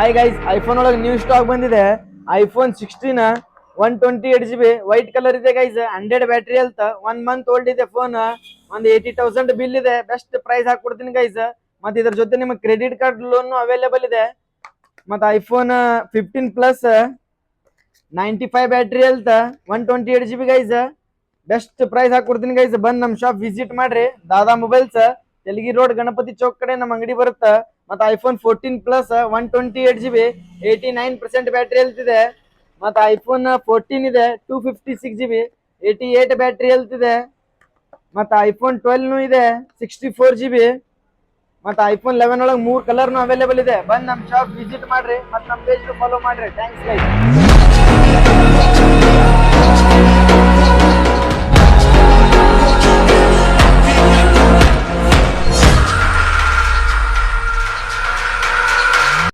Hi guys, iPhone ಒಳಗೆ new stock ಬಂದಿದೆ. IPhone 16 128GB white colour ಇದೆ ಗೈಸ್. 100 ಬ್ಯಾಟ್ರಿ ಅಂತ 1 ಮಂತ್ ಓಲ್ಡ್ ಇದೆ ಫೋನ್. ಒಂದು 80,000 ಬಿಲ್ ಇದೆ. ಬೆಸ್ಟ್ ಪ್ರೈಸ್ ಹಾಕೊಡ್ತೀನಿ ಗೈಸ್. ಮತ್ತೆ ಇದ್ರ ಜೊತೆ ನಿಮಗೆ ಕ್ರೆಡಿಟ್ ಕಾರ್ಡ್ ಲೋನ್ ಅವೈಲೇಬಲ್ ಇದೆ. ಮತ್ತೆ ಐಫೋನ್ 15 ಪ್ಲಸ್ 95 ಬ್ಯಾಟ್ರಿ ಅಂತ 128GB ಗೈಸ್. ಬೆಸ್ಟ್ ಪ್ರೈಸ್ ಹಾಕೊಡ್ತೀನಿ ಗೈಸ್. ಬಂದ್ ನಮ್ ಶಾಪ್ ವಿಸಿಟ್ ಮಾಡ್ರಿ. ದಾದಾ ಮೊಬೈಲ್ಸ್, ತೆಲಗಿ ರೋಡ್, ಗಣಪತಿ ಚೌಕ್ ಕಡೆ ನಮ್ಮ ಅಂಗಡಿ ಬರುತ್ತೆ. ಮತ್ತೆ iPhone 14 plus 128GB 89% battery health ಇದೆ. ಮತ್ತೆ ಐಫೋನ್ 14 ಇದೆ 256GB 88 ಬ್ಯಾಟ್ರಿ ಹೆಲ್ತ್ ಇದೆ. ಮತ್ತೆ ಐಫೋನ್ 12 ಇದೆ 64GB. ಮತ್ತೆ ಐಫೋನ್ 11 ಒಳಗೆ 3 ಕಲರ್ ಅವೈಲೇಬಲ್ ಇದೆ. ಬಂದ್ ನಮ್ ಶಾಪ್ ವಿಸಿಟ್ ಮಾಡ್ರಿ. ಮತ್ತೆ ನಮ್ ಪೇಜ್ ಫಾಲೋ ಮಾಡ್ರಿ. Thanks guys.